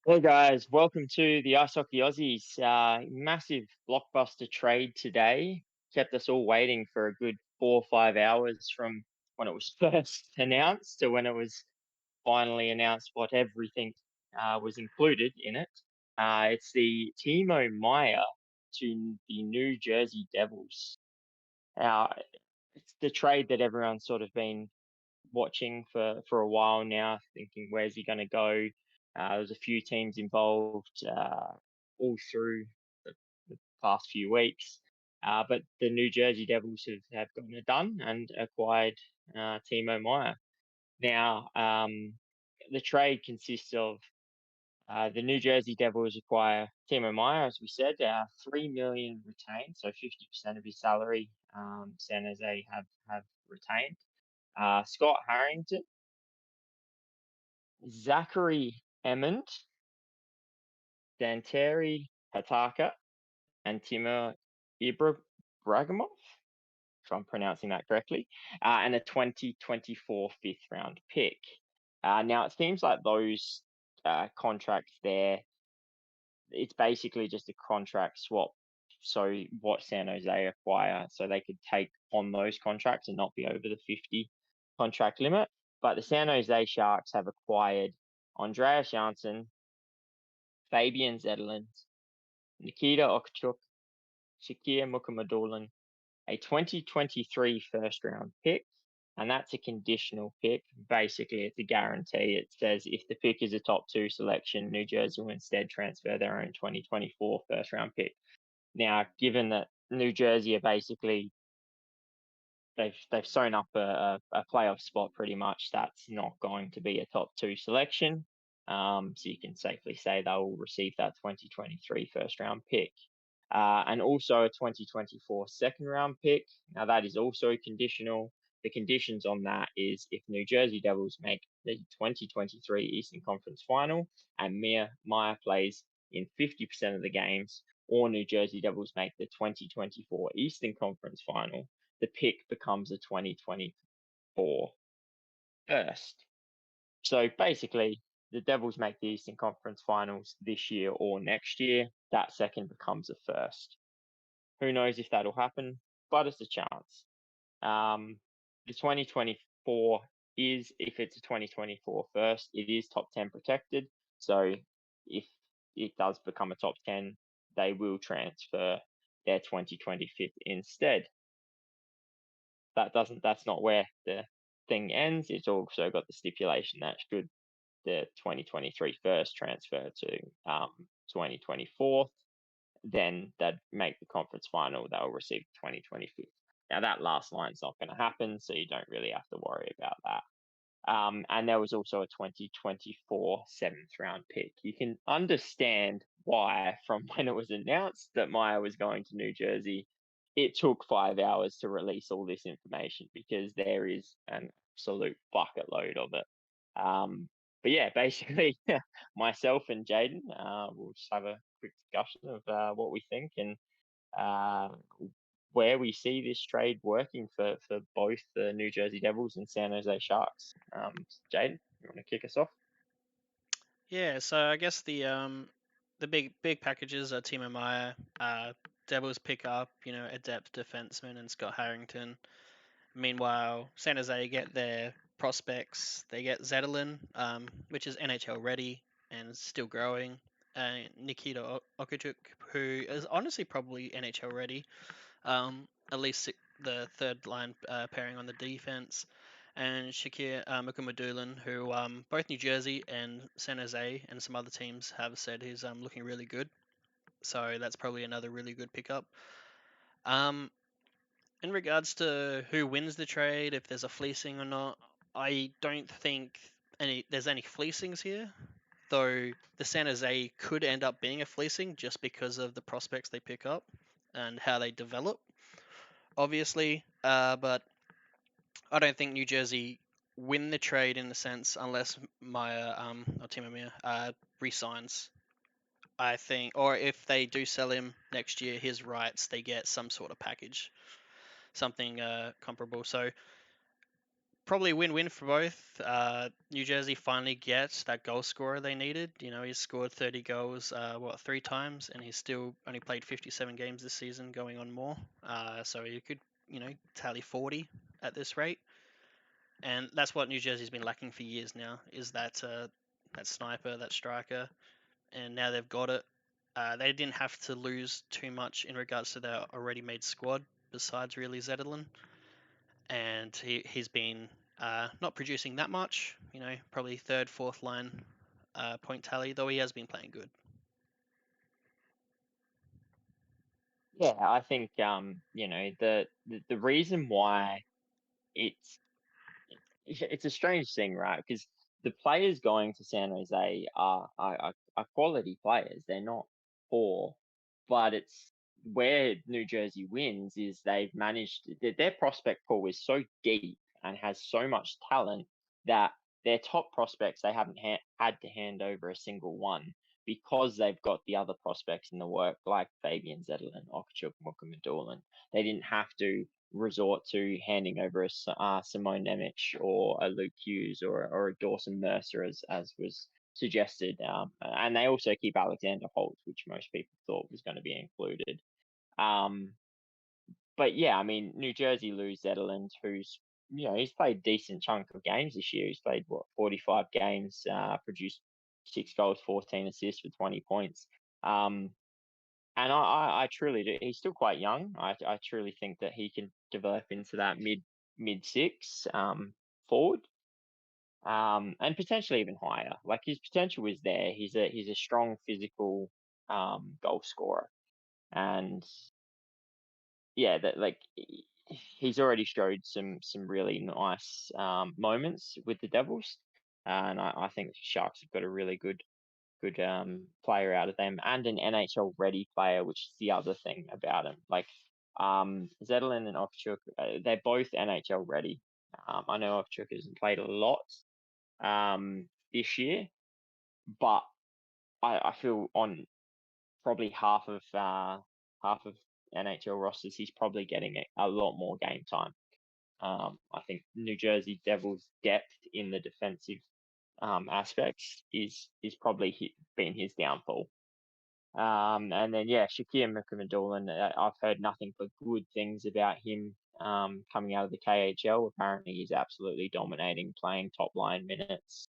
Hey guys, welcome to the Ice Hockey Aussies. Massive blockbuster trade today. Kept us all waiting for a good 4 or 5 hours from when it was first announced to when it was finally announced what everything was included in it. It's the Timo Meier to the New Jersey Devils. Uh, it's the trade that everyone's sort of been watching for a while now, thinking where's he going to go. There's a few teams involved all through the past few weeks, but the New Jersey Devils have gotten it done and acquired Timo Meyer. Now, the trade consists of the New Jersey Devils acquire Timo Meyer, as we said, 3 million retained, so 50% of his salary. San Jose have retained. Scott Harrington, Zachary Emmond, Danteri Hataka, and Timo Ibragimov, if I'm pronouncing that correctly, and a 2024 fifth round pick. Now, it seems like those contracts there, it's basically just a contract swap. So, what San Jose acquire, so they could take on those contracts and not be over the 50 contract limit. But the San Jose Sharks have acquired Andreas Janssen, Fabian Zetterlund, Nikita Okchuk, Shakir Mukhamadullin, a 2023 first round pick, and that's a conditional pick. Basically, it's a guarantee. It says if the pick is a top two selection, New Jersey will instead transfer their own 2024 first round pick. Now, given that New Jersey are basically they've sewn up a playoff spot pretty much, that's not going to be a top two selection. So you can safely say they will receive that 2023 first round pick. And also a 2024 second round pick. Now, that is also conditional. The conditions on that is if New Jersey Devils make the 2023 Eastern Conference Final and Meyer plays in 50% of the games, or New Jersey Devils make the 2024 Eastern Conference Final, the pick becomes a 2024 first. So basically, the Devils make the Eastern Conference Finals this year or next year. That second becomes a first. Who knows if that'll happen, but it's a chance. The 2024 is, if it's a 2024 first, it is top 10 protected. So if it does become a top 10, they will transfer their 2025 instead. That's not where the thing ends. It's also got the stipulation that should the 2023 first transfer to 2024, then they'd make the conference final. They'll receive 2025. Now, that last line's not going to happen, so you don't really have to worry about that. And there was also a 2024 seventh round pick. You can understand why, from when it was announced that Meyer was going to New Jersey, it took 5 hours to release all this information because there is an absolute bucket load of it. But yeah, basically, myself and Jaden, we'll just have a quick discussion of what we think and uh, where we see this trade working for both the New Jersey Devils and San Jose Sharks. Jaden, you want to kick us off? Yeah, so I guess the big packages are Timo Meier, Devils pick up, a depth defenseman and Scott Harrington. Meanwhile, San Jose get their prospects. They get Zetterlin, which is NHL ready and still growing. Nikita Okachuk, who is honestly probably NHL ready. At least the third line pairing on the defense, and Shakir Mukhamadullin, who both New Jersey and San Jose and some other teams have said he's looking really good. So that's probably another really good pickup. Um, in regards to who wins the trade, if there's a fleecing or not, I don't think there's any fleecings here. Though the San Jose could end up being a fleecing just because of the prospects they pick up and how they develop, obviously. But I don't think New Jersey win the trade in a sense unless Meyer, or Timo Meier, resigns. I think, or if they do sell him next year, his rights, they get some sort of package, something comparable. So Probably win-win for both. New Jersey finally gets that goal scorer they needed. He's scored 30 goals, 3 times, and he's still only played 57 games this season, going on more. So he could, tally 40 at this rate. And that's what New Jersey's been lacking for years now, is that sniper, that striker, and now they've got it. They didn't have to lose too much in regards to their already made squad, besides really Zetterlund, and he's been not producing that much. Probably third, fourth line point tally, though he has been playing good. Yeah, I think the reason why it's it's a strange thing, right? Because the players going to San Jose are quality players. They're not poor, but it's where New Jersey wins is they've managed their prospect pool is so deep and has so much talent that their top prospects they haven't had to hand over a single one because they've got the other prospects in the work like Fabian Zetterlund, Okachuk, Mukamadoulan. They didn't have to resort to handing over a Simone Nemec or a Luke Hughes or a Dawson Mercer as was suggested. And they also keep Alexander Holt, which most people thought was going to be included. Um, but yeah, I mean, New Jersey lose Zetterlund, who's he's played a decent chunk of games this year. He's played 45 games, produced 6 goals, 14 assists for 20 points. And I truly do. He's still quite young. I truly think that he can develop into that mid six forward, and potentially even higher. Like his potential is there. He's a strong physical goal scorer, and yeah, that like he's already showed some really nice moments with the Devils, and I think the Sharks have got a really good player out of them and an NHL ready player, which is the other thing about him. Like Zetterlund and Ovchuk, they're both NHL ready. I know Ovchuk hasn't played a lot this year, but I feel on probably half of NHL rosters, he's probably getting a lot more game time. I think New Jersey Devils' depth in the defensive aspects is probably been his downfall. And then yeah, Shakir Mukamadoulan, I've heard nothing but good things about him coming out of the KHL. Apparently, he's absolutely dominating, playing top line minutes,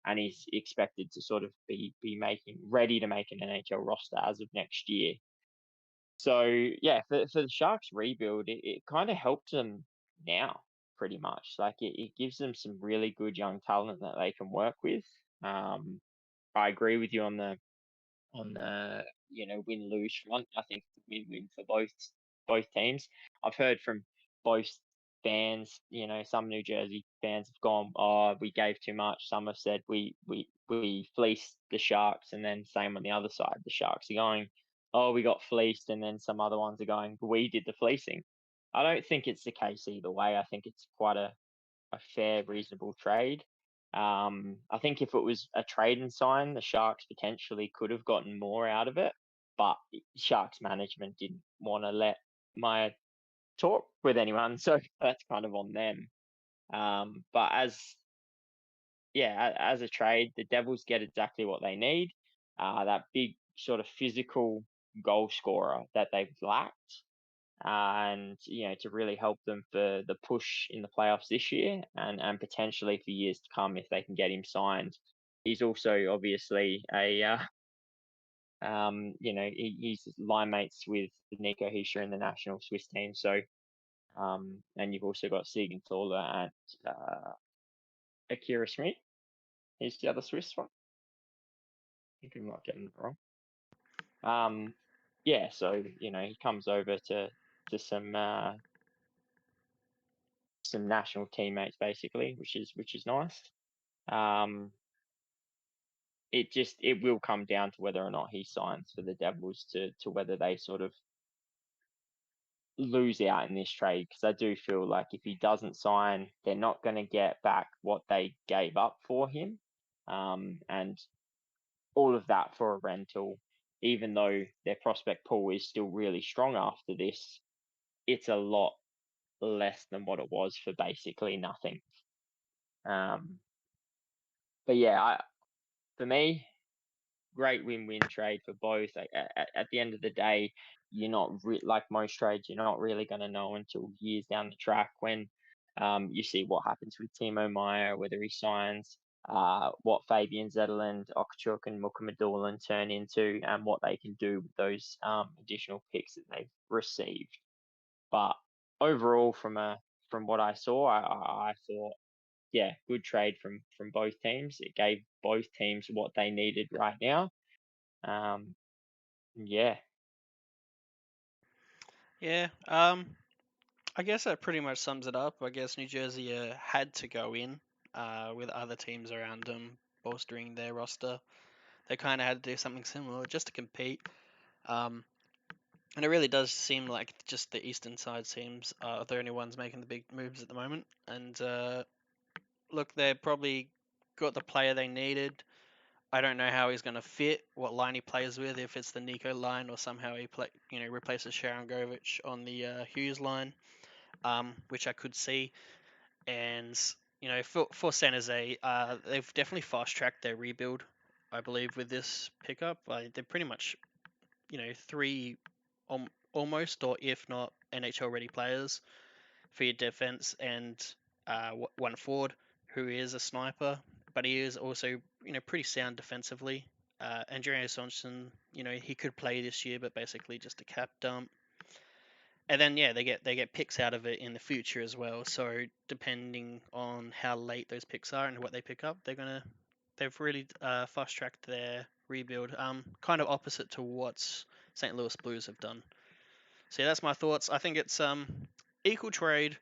and he's expected to sort of be making ready to make an NHL roster as of next year. So yeah, for the Sharks rebuild, it kind of helps them now, pretty much. Like it gives them some really good young talent that they can work with. I agree with you on the win lose front. I think win-win for both teams. I've heard from both fans. Some New Jersey fans have gone, "Oh, we gave too much." Some have said we fleeced the Sharks, and then same on the other side. The Sharks are going, "Oh, we got fleeced," and then some other ones are going, "We did the fleecing." I don't think it's the case either way. I think it's quite a fair, reasonable trade. I think if it was a trade and sign, the Sharks potentially could have gotten more out of it, but Sharks management didn't want to let Meier talk with anyone, so that's kind of on them. But as a trade, the Devils get exactly what they need. That big sort of physical goal scorer that they've lacked, and to really help them for the push in the playoffs this year and potentially for years to come if they can get him signed. He's also obviously he's line mates with Nico Hischier in the national Swiss team. So and you've also got Siegenthaler and Akira Smith. He's the other Swiss one. I think I'm not getting it wrong. Yeah, so he comes over to some national teammates basically, which is nice. Um, it will come down to whether or not he signs for the Devils to whether they sort of lose out in this trade, because I do feel like if he doesn't sign, they're not going to get back what they gave up for him, and all of that for a rental. Even though their prospect pool is still really strong after this, it's a lot less than what it was for basically nothing. Um, but yeah, for me, great win-win trade for both. Like, at the end of the day, you're not like most trades, you're not really going to know until years down the track when you see what happens with Timo Meier, whether he signs, what Fabian Zetterlund, Okchuk, and Mukamadulan turn into, and what they can do with those additional picks that they've received. But overall, from what I saw, I thought, yeah, good trade from both teams. It gave both teams what they needed right now. Um, yeah, Yeah. I guess that pretty much sums it up. I guess New Jersey had to go in with other teams around them bolstering their roster. They kind of had to do something similar just to compete. Um, and it really does seem like just the eastern side teams are the only ones making the big moves at the moment. And look, they probably got the player they needed. I don't know how he's going to fit, what line he plays with, if it's the Nico line or somehow he replaces Sharon Govich on the Hughes line, which I could see. And for San Jose, they've definitely fast tracked their rebuild. I believe with this pickup, they're pretty much three almost or if not NHL ready players for your defense and one forward who is a sniper, but he is also pretty sound defensively. Andrea Sonson, he could play this year, but basically just a cap dump. And then yeah, they get picks out of it in the future as well. So depending on how late those picks are and what they pick up, they've really fast tracked their rebuild. Kind of opposite to what St. Louis Blues have done. So yeah, that's my thoughts. I think it's equal trade.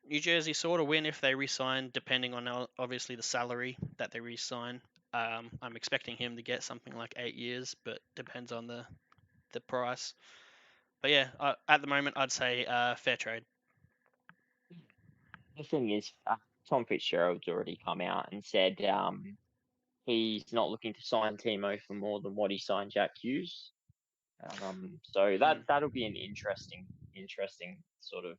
New Jersey sort of win if they re-sign, depending on obviously the salary that they re-sign. I'm expecting him to get something like 8 years, but depends on the price. But yeah, at the moment, I'd say fair trade. the thing is, Tom Fitzgerald's already come out and said he's not looking to sign Timo for more than what he signed Jack Hughes. So Mm. that'll be an interesting sort of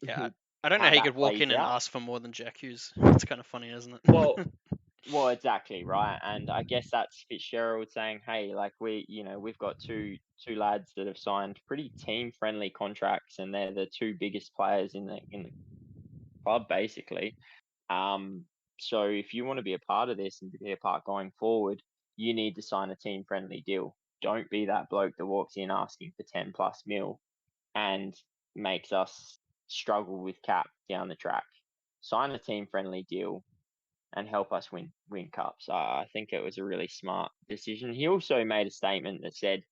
Yeah, I don't know how how you that could walk plays in and out. ask for more than Jack Hughes. It's kind of funny, isn't Well, it? well, exactly right, and I guess that's Fitzgerald saying, "Hey, like we've got two lads that have signed pretty team friendly contracts, and they're the two biggest players in the club, basically. Um, so if you want to be a part of this and to be a part going forward, you need to sign a team friendly deal. Don't be that bloke that walks in asking for 10 plus mil and makes us struggle with cap down the track. Sign a team friendly deal and help us win cups. I think it was a really smart decision. He also made a statement that said,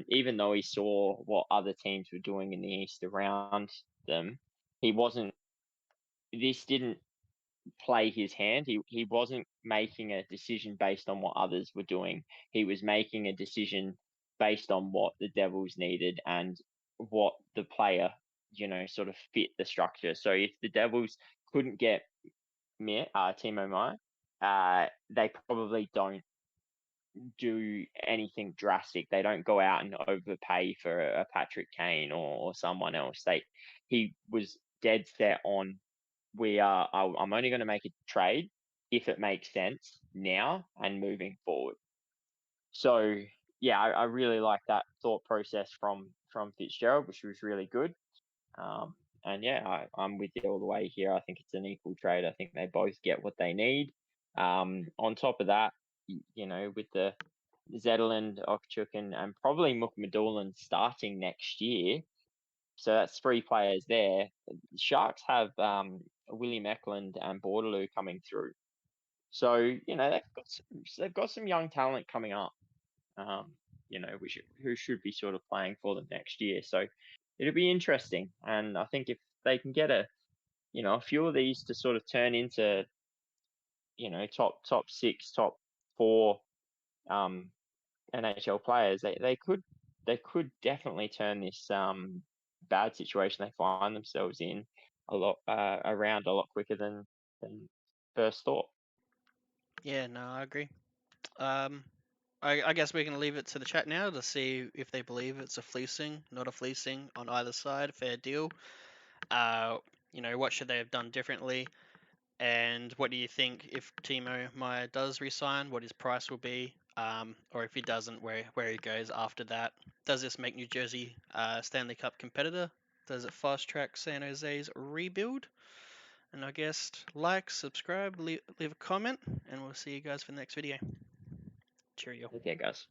even though he saw what other teams were doing in the East around them, he wasn't. This didn't play his hand. He wasn't making a decision based on what others were doing. He was making a decision based on what the Devils needed and what the player, sort of fit the structure. So if the Devils couldn't get Timo Meier, they probably don't do anything drastic. They don't go out and overpay for a Patrick Kane or someone else. He was dead set on I'm only going to make a trade if it makes sense now and moving forward. So yeah, I really like that thought process from Fitzgerald, which was really good. Um, and yeah, I'm with you all the way here. I think it's an equal trade. I think they both get what they need. On top of that, with the Zetterlund, Okchuk, and probably Mukmadulan starting next year, so that's three players there. Sharks have William Eklund and Bordeloo coming through. So they've got some young talent coming up. Um, who should be sort of playing for them next year. So it'll be interesting. And I think if they can get a few of these to sort of turn into top six, top four um, NHL players, they could definitely turn this bad situation they find themselves in a lot around a lot quicker than first thought. Yeah, no, I agree. Um, I guess we can leave it to the chat now to see if they believe it's a fleecing, not a fleecing on either side, fair deal. Uh, what should they have done differently? And what do you think if Timo Meier does resign, what his price will be? Or if he doesn't, where he goes after that? Does this make New Jersey Stanley Cup competitor? Does it fast track San Jose's rebuild? And I guess like, subscribe, leave a comment, and we'll see you guys for the next video. Cheerio. Okay, guys.